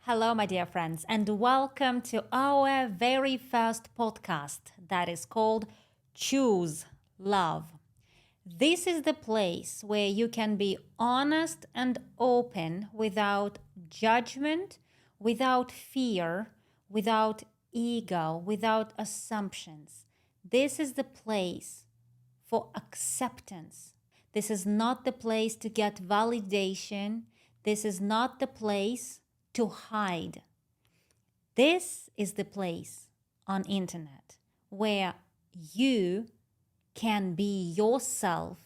Hello, my dear friends, and welcome to our very first podcast that is called Choose Love. This is the place where you can be honest and open without judgment, without fear, without ego, without assumptions. This is the place for acceptance. This is not the place to get validation. This is not the place to hide. This is the place on internet where you can be yourself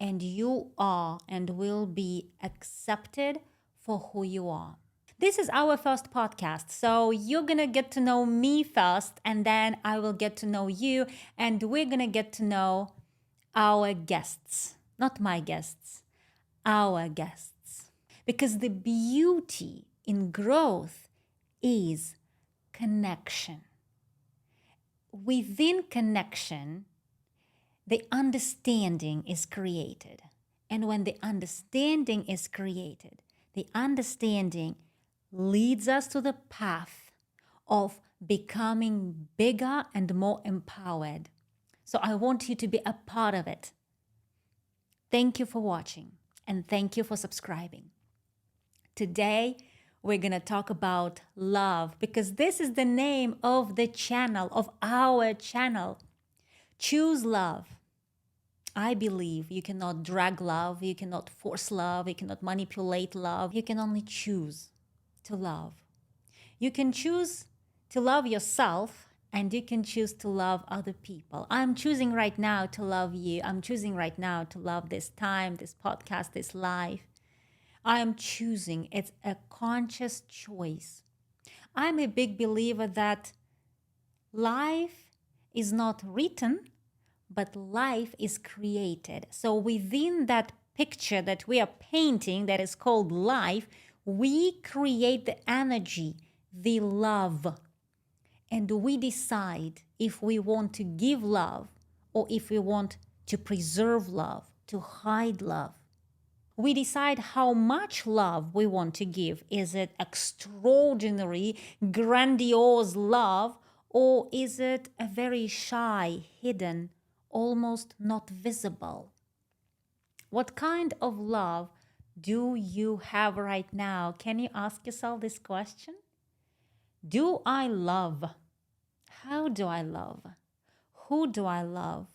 and you are and will be accepted for who you are. This is our first podcast, so you're gonna get to know me first, and then I will get to know you, and we're gonna get to know our guests, not my guests, our guests. Because the beauty in growth is connection. Within connection, the understanding is created. And when the understanding is created, the understanding leads us to the path of becoming bigger and more empowered. So I want you to be a part of it. Thank you for watching and thank you for subscribing. Today, we're going to talk about love because this is the name of the channel, of our channel. Choose love. I believe you cannot drag love, you cannot force love, you cannot manipulate love. You can only choose to love. You can choose to love yourself and you can choose to love other people. I'm choosing right now to love you. I'm choosing right now to love this time, this podcast, this life. I am choosing. It's a conscious choice. I'm a big believer that life is not written, but life is created. So within that picture that we are painting that is called life, we create the energy, the love. And we decide if we want to give love or if we want to preserve love, to hide love. We decide how much love we want to give. Is it extraordinary, grandiose love, or is it a very shy, hidden, almost not visible? What kind of love do you have right now? Can you ask yourself this question? Do I love? How do I love? Who do I love?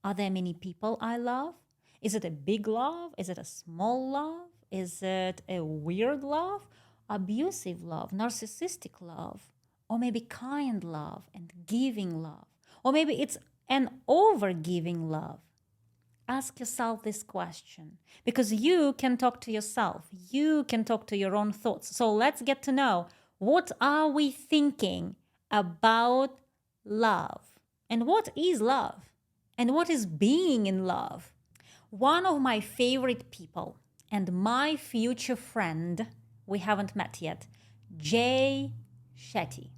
Are there many people I love? Is it a big love? Is it a small love? Is it a weird love? Abusive love? Narcissistic love? Or maybe kind love and giving love? Or maybe it's an over-giving love? Ask yourself this question because you can talk to yourself. You can talk to your own thoughts. So let's get to know, what are we thinking about love? And what is love? And what is being in love? One of my favorite people and my future friend, we haven't met yet, Jay Shetty,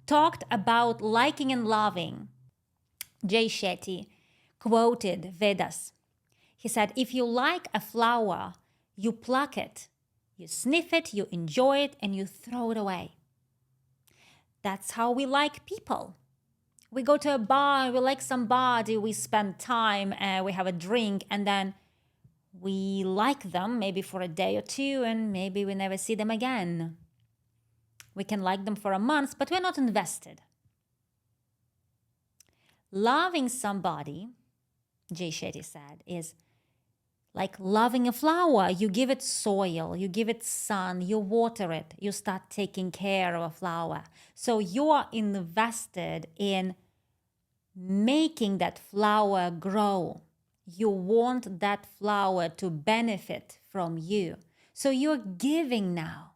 talked about liking and loving. Jay Shetty quoted Vedas. He said, if you like a flower, you pluck it, you sniff it, you enjoy it, and you throw it away. That's how we like people. We go to a bar, we like somebody, we spend time, we have a drink, and then we like them maybe for a day or two, and maybe we never see them again. We can like them for a month, but we're not invested. Loving somebody, Jay Shetty said, is like loving a flower. You give it soil, you give it sun, you water it, you start taking care of a flower. So you are invested in making that flower grow. You want that flower to benefit from you. So you're giving now.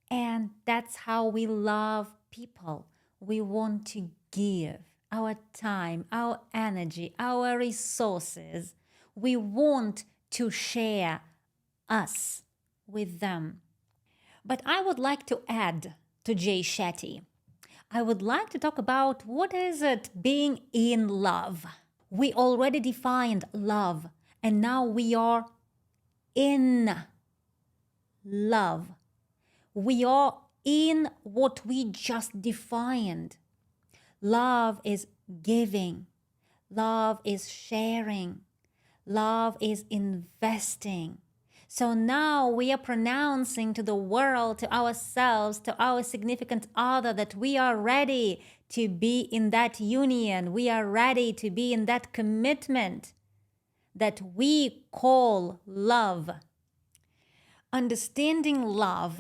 And that's how we love people. We want to give our time, our energy, our resources. We want to share us with them. But I would like to add to Jay Shetty. I would like to talk about what is it being in love. We already defined love, and now we are in love. We are in what we just defined. Love is giving. Love is sharing. Love is investing. So now we are pronouncing to the world, to ourselves, to our significant other that we are ready to be in that union. We are ready to be in that commitment that we call love. Understanding love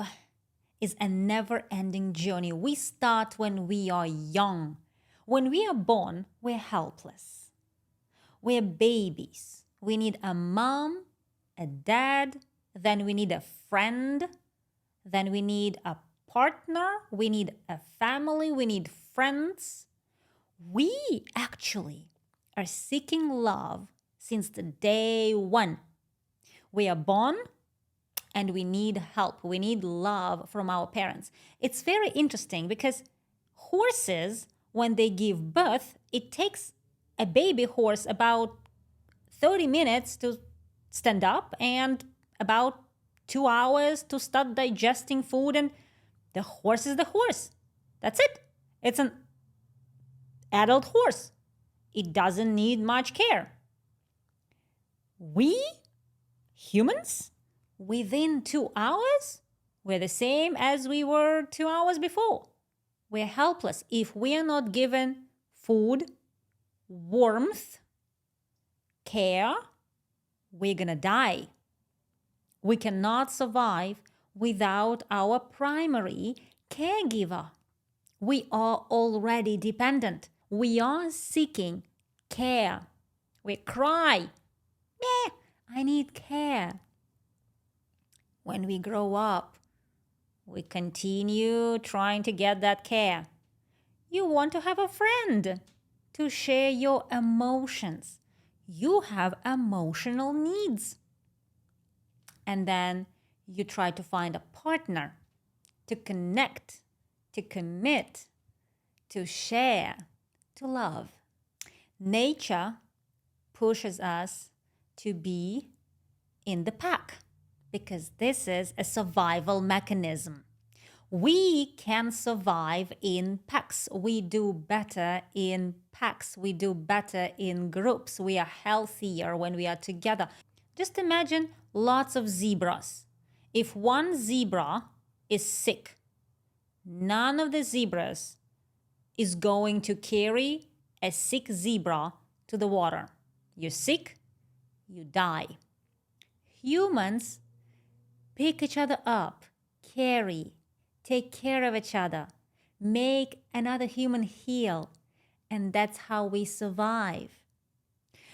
is a never-ending journey. We start when we are young. When we are born, we're helpless. We're babies. We need a mom, a dad, then we need a friend, then we need a partner, we need a family, we need friends. We actually are seeking love since the day one. We are born and we need help. We need love from our parents. It's very interesting because horses, when they give birth, it takes a baby horse about 30 minutes to stand up and about 2 hours to start digesting food, and the horse is the horse. That's it. It's an adult horse. It doesn't need much care. We humans, within 2 hours, we're the same as we were 2 hours before. We're helpless if we are not given food, warmth, care. We're gonna die. We cannot survive without our primary caregiver. We are already dependent. We are seeking care. We cry, I need care. When we grow up, we continue trying to get that care. You want to have a friend to share your emotions. You have emotional needs. And then you try to find a partner to connect, to commit, to share, to love. Nature pushes us to be in the pack because this is a survival mechanism. We can survive in packs. We do better in packs. We do better in groups. We are healthier when we are together. Just imagine lots of zebras. If one zebra is sick, none of the zebras is going to carry a sick zebra to the water. You're sick, you die. Humans pick each other up, carry, take care of each other, make another human heal, and that's how we survive.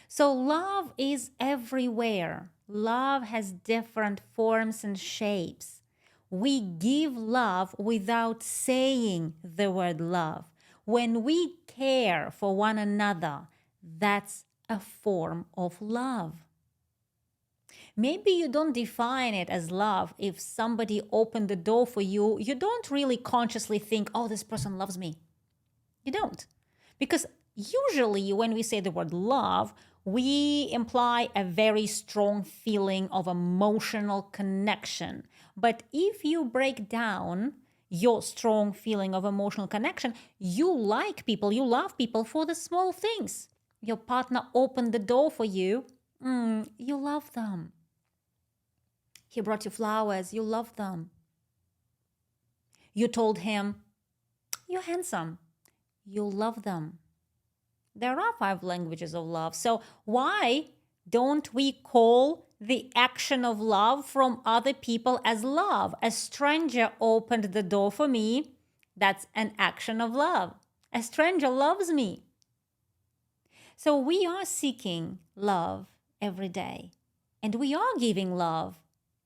So love is everywhere. Love has different forms and shapes. We give love without saying the word love. When we care for one another, that's a form of love. Maybe you don't define it as love. If somebody opened the door for you, you don't really consciously think, oh, this person loves me. You don't. Because usually when we say the word love, we imply a very strong feeling of emotional connection. But if you break down your strong feeling of emotional connection, you like people, you love people for the small things. Your partner opened the door for you, you love them. He brought you flowers, you love them. You told him, you're handsome, you love them. There are 5 languages of love. So why don't we call the action of love from other people as love? A stranger opened the door for me. That's an action of love. A stranger loves me. So we are seeking love every day. And we are giving love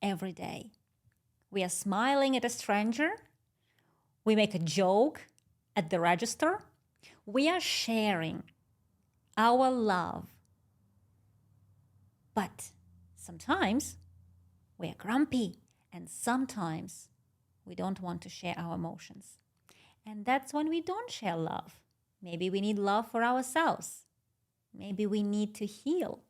every day. We are smiling at a stranger. We make a joke at the register. We are sharing our love. But sometimes we are grumpy, and sometimes we don't want to share our emotions. And that's when we don't share love. Maybe we need love for ourselves. Maybe we need to heal.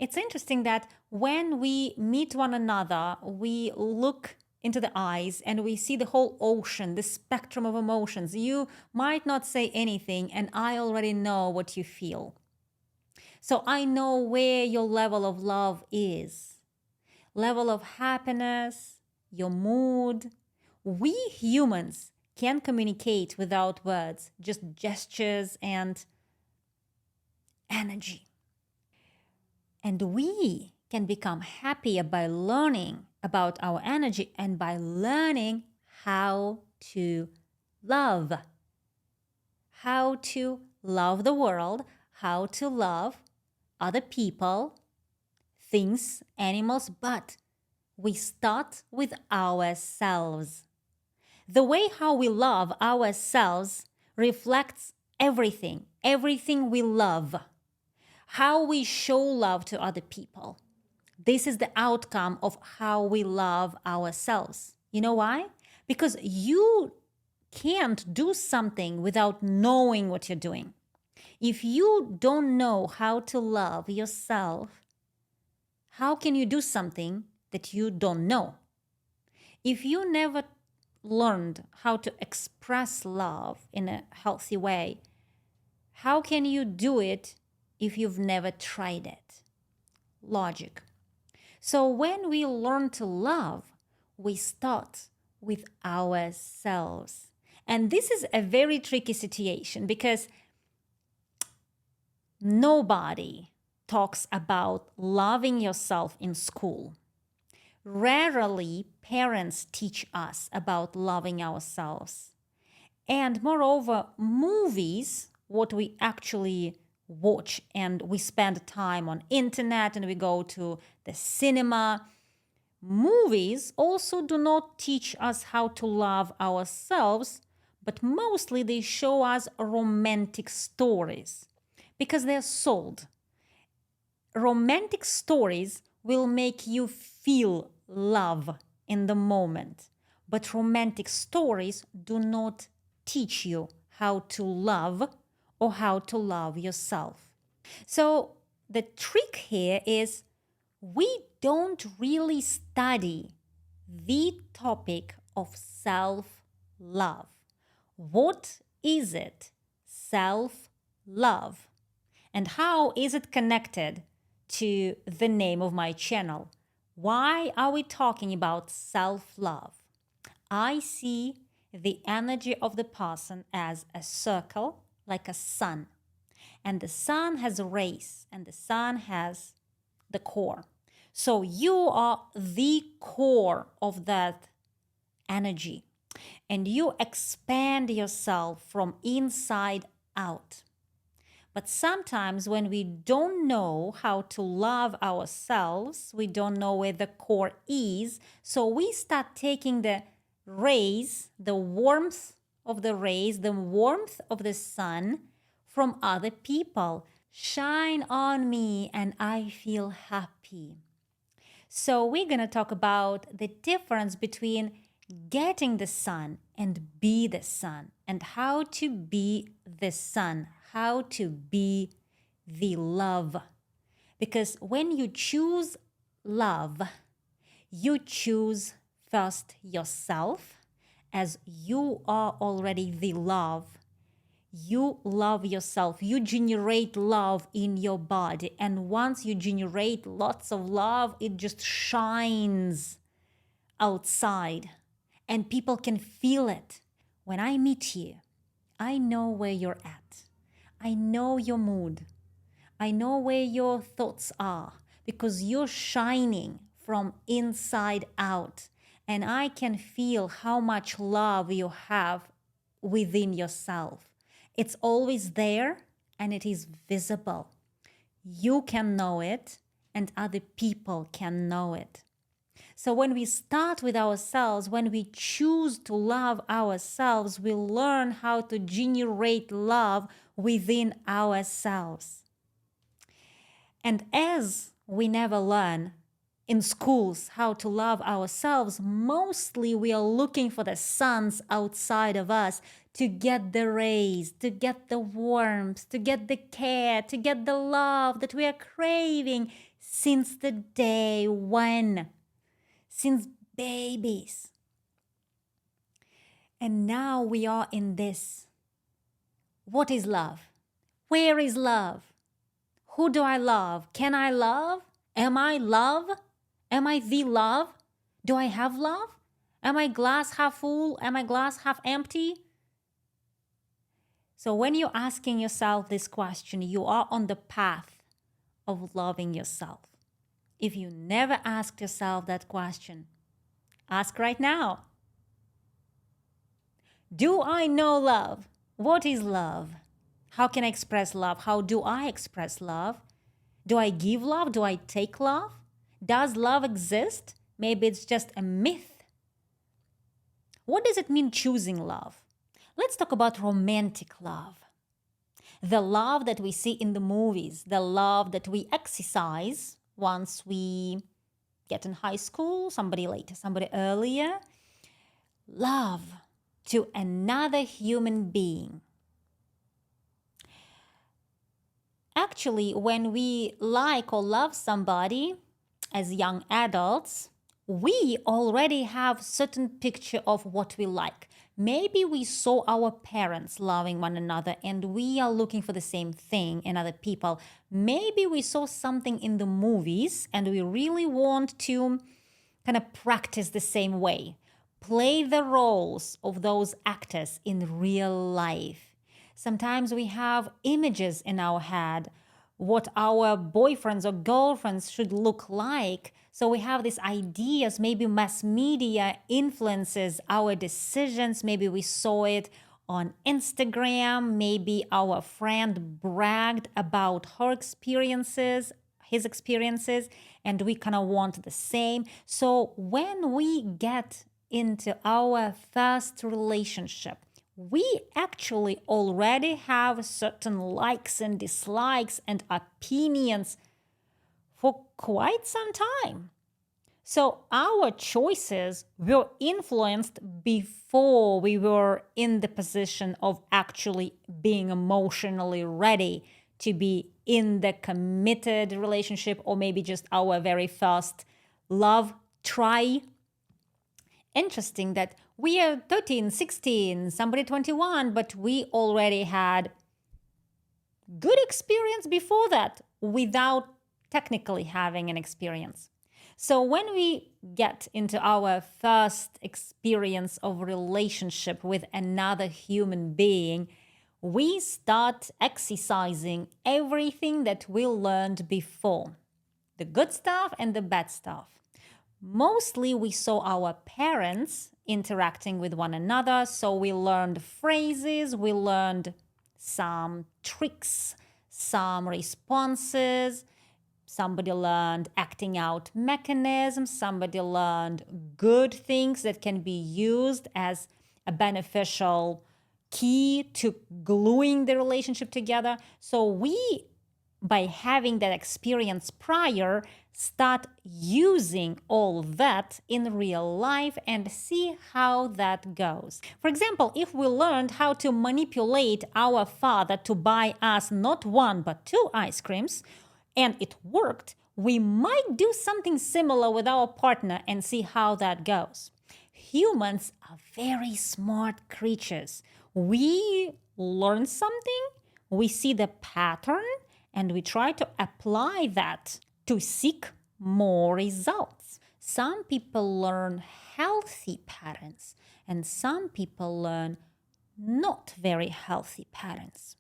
It's interesting that when we meet one another, we look into the eyes and we see the whole ocean, the spectrum of emotions. You might not say anything, and I already know what you feel. So I know where your level of love is, level of happiness, your mood. We humans can communicate without words, just gestures and energy. And we can become happier by learning about our energy and by learning how to love. How to love the world, how to love other people, things, animals, but we start with ourselves. The way how we love ourselves reflects everything we love. How we show love to other people. This is the outcome of how we love ourselves. You know why? Because you can't do something without knowing what you're doing. If you don't know how to love yourself, how can you do something that you don't know? If you never learned how to express love in a healthy way, how can you do it if you've never tried it? Logic. So when we learn to love, we start with ourselves. And this is a very tricky situation because nobody talks about loving yourself in school. Rarely parents teach us about loving ourselves. And moreover, movies, what we actually watch, and we spend time on internet and we go to the cinema, movies also do not teach us how to love ourselves, but mostly they show us romantic stories because they're sold. Romantic stories will make you feel love in the moment, but romantic stories do not teach you how to love or how to love yourself. So the trick here is we don't really study the topic of self-love. What is it? Self-love. And how is it connected to the name of my channel? Why are we talking about self-love? I see the energy of the person as a circle, like a sun. And the sun has rays, and the sun has the core. So you are the core of that energy. And you expand yourself from inside out. But sometimes when we don't know how to love ourselves, we don't know where the core is, so we start taking the rays, the warmth of the rays, the warmth of the sun from other people. Shine on me and I feel happy. So we're going to talk about the difference between getting the sun and be the sun, and how to be the sun, how to be the love. Because when you choose love, you choose first yourself, as you are already the love. You love yourself. You generate love in your body. And once you generate lots of love, it just shines outside. And people can feel it. When I meet you, I know where you're at. I know your mood. I know where your thoughts are because you're shining from inside out. And I can feel how much love you have within yourself. It's always there and it is visible. You can know it and other people can know it. So when we start with ourselves, when we choose to love ourselves, we learn how to generate love within ourselves. And as we never learn in schools how to love ourselves, mostly we are looking for the suns outside of us to get the rays, to get the warmth, to get the care, to get the love that we are craving since the day when. Since babies. And now we are in this. What is love? Where is love? Who do I love? Can I love? Am I love? Am I the love? Do I have love? Am I glass half full? Am I glass half empty? So when you're asking yourself this question, you are on the path of loving yourself. If you never asked yourself that question, ask right now. Do I know love? What is love? How can I express love? How do I express love? Do I give love? Do I take love? Does love exist? Maybe it's just a myth. What does it mean choosing love? Let's talk about romantic love. The love that we see in the movies, the love that we exercise once we get in high school, somebody later, somebody earlier. Love to another human being. Actually, when we like or love somebody as young adults, we already have certain picture of what we like. Maybe we saw our parents loving one another and we are looking for the same thing in other people. Maybe we saw something in the movies and we really want to kind of practice the same way, play the roles of those actors in real life. Sometimes we have images in our head, what our boyfriends or girlfriends should look like. So we have these ideas, maybe mass media influences our decisions. Maybe we saw it on Instagram. Maybe our friend bragged about her experiences, his experiences, and we kind of want the same. So when we get into our first relationship, we actually already have certain likes and dislikes and opinions for quite some time. So our choices were influenced before we were in the position of actually being emotionally ready to be in the committed relationship, or maybe just our very first love try. Interesting that we are 13, 16, somebody 21, but we already had good experience before that without technically having an experience. So when we get into our first experience of relationship with another human being, we start exercising everything that we learned before, the good stuff and the bad stuff. Mostly we saw our parents interacting with one another, so we learned phrases, we learned some tricks, some responses. Somebody learned acting out mechanisms. Somebody learned good things that can be used as a beneficial key to gluing the relationship together. So we, by having that experience prior, start using all that in real life and see how that goes. For example, if we learned how to manipulate our father to buy us not one but two ice creams, and it worked, we might do something similar with our partner and see how that goes. Humans are very smart creatures. We learn something, we see the pattern, and we try to apply that to seek more results. Some people learn healthy patterns, and some people learn not very healthy patterns.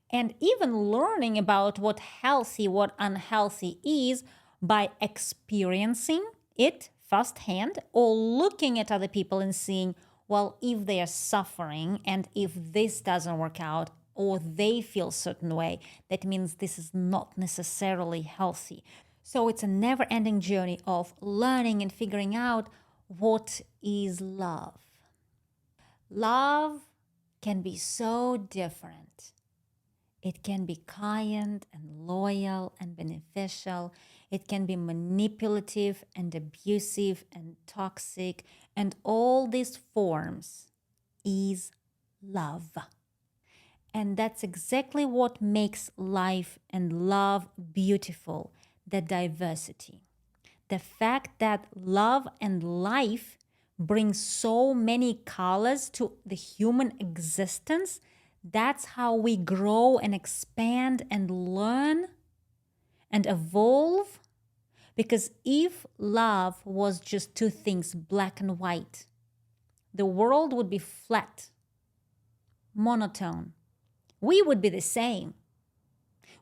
And even learning about what healthy, what unhealthy is by experiencing it firsthand or looking at other people and seeing, well, if they are suffering and if this doesn't work out or they feel a certain way, that means this is not necessarily healthy. So it's a never-ending journey of learning and figuring out what is love. Love can be so different. It can be kind and loyal and beneficial. It can be manipulative and abusive and toxic. And all these forms is love. And that's exactly what makes life and love beautiful, the diversity. The fact that love and life bring so many colors to the human existence, that's how we grow and expand and learn and evolve. Because if love was just two things, black and white, the world would be flat, monotone. We would be the same.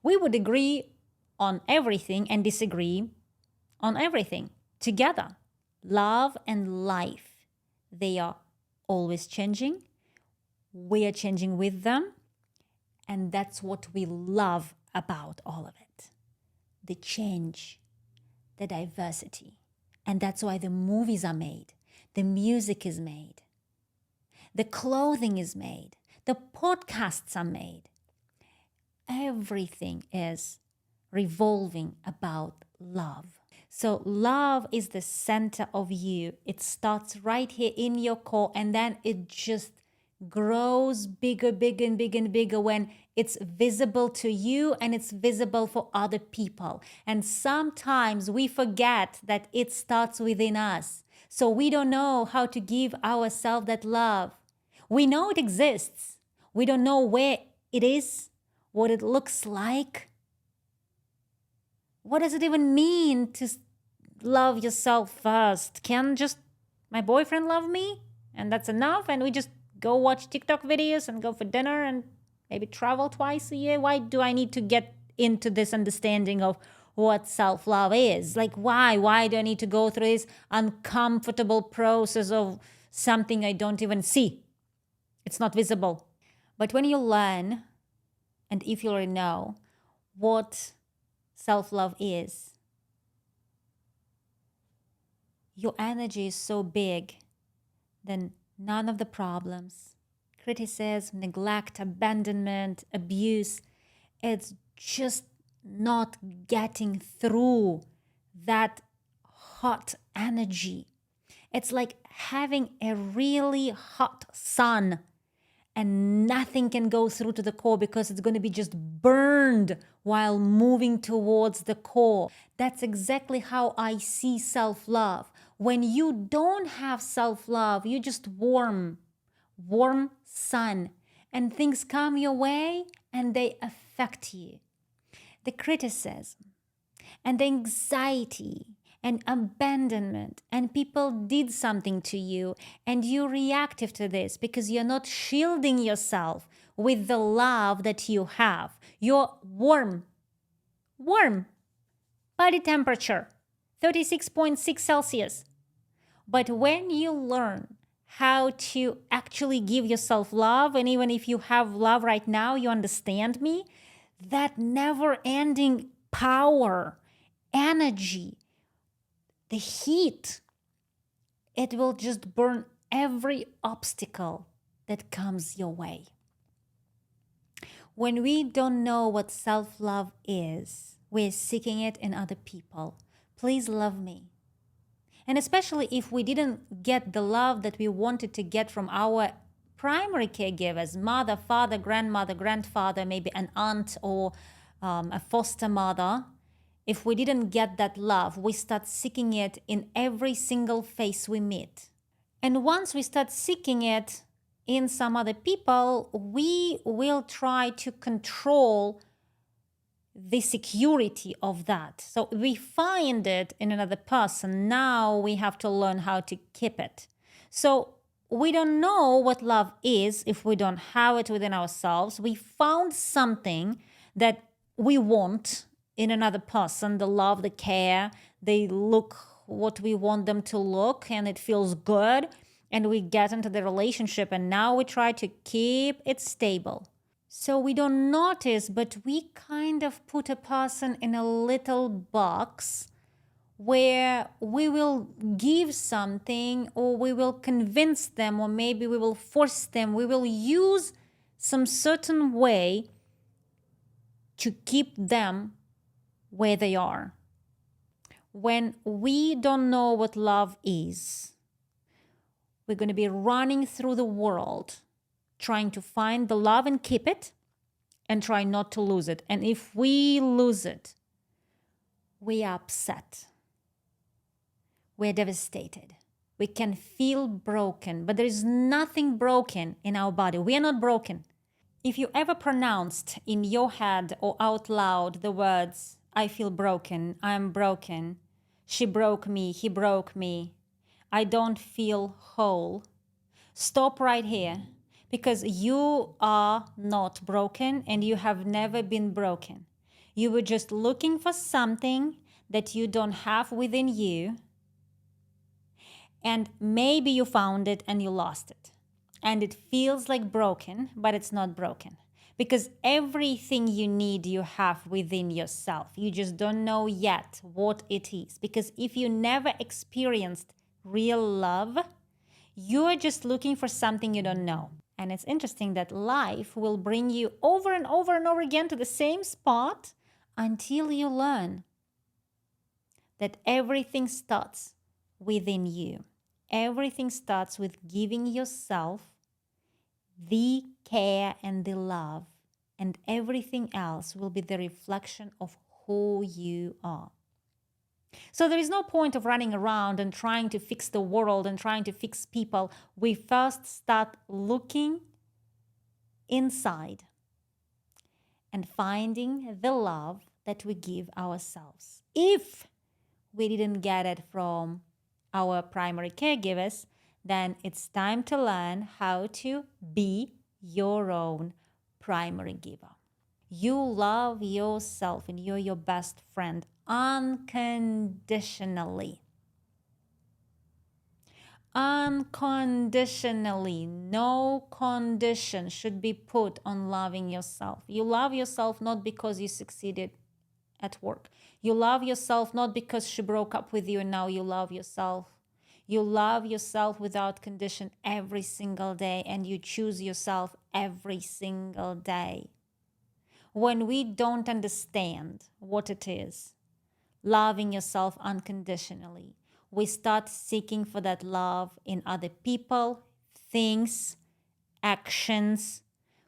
We would agree on everything and disagree on everything together. Love and life, they are always changing. We are changing with them. And that's what we love about all of it. The change, the diversity. And that's why the movies are made. The music is made. The clothing is made. The podcasts are made. Everything is revolving about love. So love is the center of you. It starts right here in your core, and then it just grows bigger, bigger, and bigger, and bigger when it's visible to you and it's visible for other people. And sometimes we forget that it starts within us. So we don't know how to give ourselves that love. We know it exists. We don't know where it is, what it looks like. What does it even mean to love yourself first? Can just my boyfriend love me and that's enough, and we just go watch TikTok videos and go for dinner and maybe travel twice a year? Why do I need to get into this understanding of what self-love is? Like, why do I need to go through this uncomfortable process of something I don't even see? It's not visible. But when you learn, and if you already know what self-love is, your energy is so big, then none of the problems, criticism, neglect, abandonment, abuse, it's just not getting through that hot energy. It's like having a really hot sun and nothing can go through to the core because it's going to be just burned while moving towards the core. That's exactly how I see self-love. When you don't have self-love, you're just warm sun, and things come your way and they affect you. The criticism and the anxiety and abandonment, and people did something to you and you're reactive to this because you're not shielding yourself with the love that you have. You're warm body temperature 36.6 Celsius. But when you learn how to actually give yourself love, and even if you have love right now, you understand me, that never-ending power, energy, the heat, it will just burn every obstacle that comes your way. When we don't know what self-love is, we're seeking it in other people. Please love me. And especially if we didn't get the love that we wanted to get from our primary caregivers, mother, father, grandmother, grandfather, maybe an aunt or a foster mother, if we didn't get that love, we start seeking it in every single face we meet. And once we start seeking it in some other people, we will try to control the security of that. So we find it in another person. Now we have to learn how to keep it. So we don't know what love is if we don't have it within ourselves. We found something that we want in another person, the love, the care, they look what we want them to look, and it feels good. And we get into the relationship, and now we try to keep it stable. So we don't notice, but we kind of put a person in a little box where we will give something, or we will convince them, or maybe we will force them. We will use some certain way to keep them where they are. When we don't know what love is, we're going to be running through the world trying to find the love and keep it, and try not to lose it. And if we lose it, we are upset. we're devastated. We can feel broken, but there is nothing broken in our body. We are not broken. If you ever pronounced in your head or out loud the words, I feel broken, I'm broken, she broke me, he broke me, I don't feel whole, stop right here, because you are not broken and you have never been broken. You were just looking for something that you don't have within you, and maybe you found it and you lost it. And it feels like broken, but it's not broken. Because everything you need, you have within yourself. You just don't know yet what it is. Because if you never experienced real love, you are just looking for something you don't know. And it's interesting that life will bring you over and over and over again to the same spot until you learn that everything starts within you. Everything starts with giving yourself the care and the love, and everything else will be the reflection of who you are. So there is no point of running around and trying to fix the world and trying to fix people. We first start looking inside and finding the love that we give ourselves. If we didn't get it from our primary caregivers, then it's time to learn how to be your own primary giver. You love yourself and you're your best friend unconditionally. Unconditionally. No condition should be put on loving yourself. You love yourself not because you succeeded at work. You love yourself not because she broke up with you and now you love yourself. You love yourself without condition every single day, and you choose yourself every single day. When we don't understand what it is, loving yourself unconditionally, we start seeking for that love in other people, things, actions.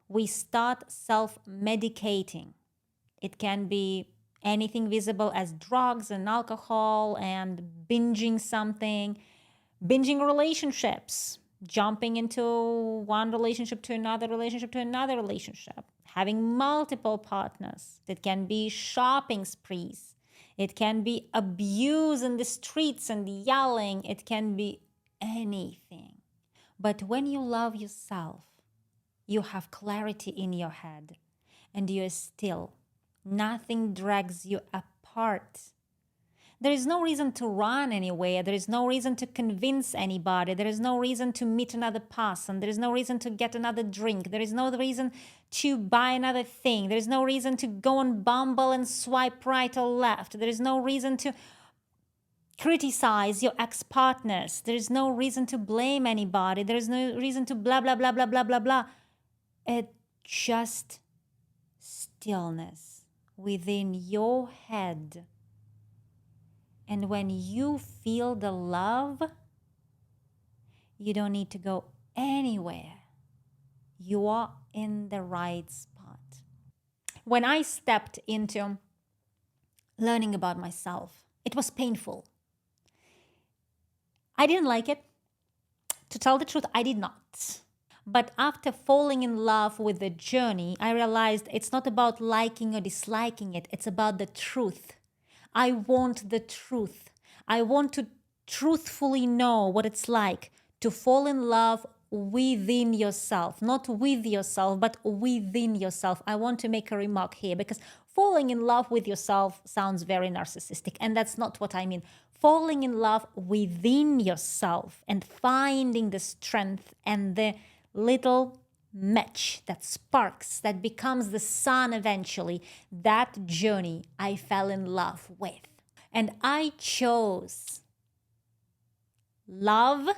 We start self-medicating. It can be anything visible as drugs and alcohol and binging something, binging relationships, jumping into one relationship to another relationship to another relationship, having multiple partners. It can be shopping sprees. It can be abuse in the streets and yelling. It can be anything. But when you love yourself, you have clarity in your head and you're still. Nothing drags you apart. There is no reason to run anywhere. There is no reason to convince anybody. There is no reason to meet another person. There is no reason to get another drink. There is no reason to buy another thing. There is no reason to go on Bumble and swipe right or left. There is no reason to criticize your ex-partners. There is no reason to blame anybody. There is no reason to blah, blah, blah, blah, blah, blah, blah. It's just stillness within your head. And when you feel the love, you don't need to go anywhere. You are in the right spot. When I stepped into learning about myself, it was painful. I didn't like it. To tell the truth, I did not. But after falling in love with the journey, I realized it's not about liking or disliking it. It's about the truth. I want the truth. I want to truthfully know what it's like to fall in love within yourself, not with yourself, but within yourself. I want to make a remark here because falling in love with yourself sounds very narcissistic, and that's not what I mean. Falling in love within yourself and finding the strength and the little match that sparks, that becomes the sun eventually, that journey I fell in love with. And I chose love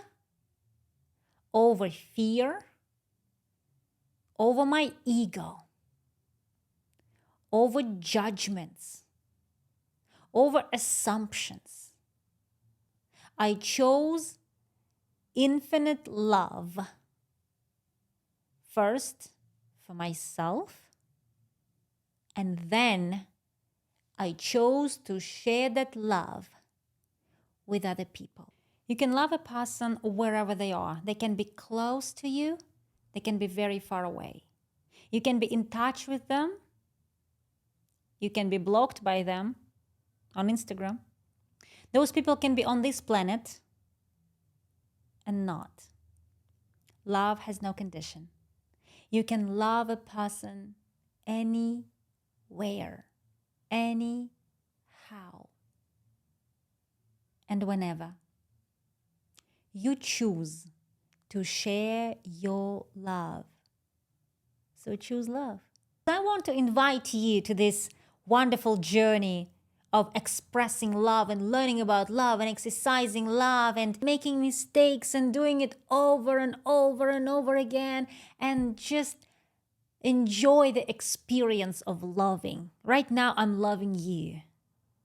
over fear, over my ego, over judgments, over assumptions. I chose infinite love. First, for myself, and then I chose to share that love with other people. You can love a person wherever they are. They can be close to you. They can be very far away. You can be in touch with them. You can be blocked by them on Instagram. Those people can be on this planet and not. Love has no condition. You can love a person anywhere, anyhow, and whenever. You choose to share your love. So choose love. I want to invite you to this wonderful journey of expressing love and learning about love and exercising love and making mistakes and doing it over and over and over again and just enjoy the experience of loving. Right now, I'm loving you,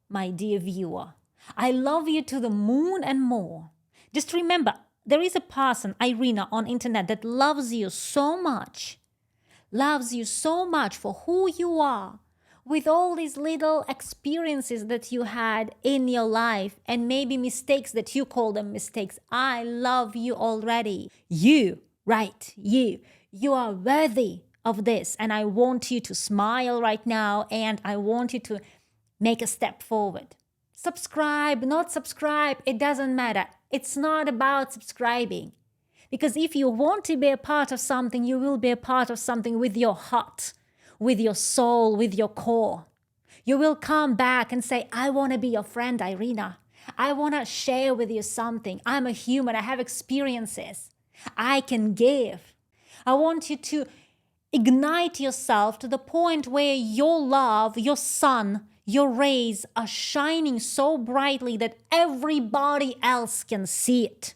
my dear viewer. I love you to the moon and more. Just remember, there is a person, Irina, on internet that loves you so much for who you are, with all these little experiences that you had in your life and maybe mistakes that you call them mistakes. I love you already. You are worthy of this. And I want you to smile right now and I want you to make a step forward. Subscribe, not subscribe, it doesn't matter. It's not about subscribing. Because if you want to be a part of something, you will be a part of something with your heart, with your soul, with your core. You will come back and say, I want to be your friend, Irina. I want to share with you something. I'm a human. I have experiences. I can give. I want you to ignite yourself to the point where your love, your sun, your rays are shining so brightly that everybody else can see it.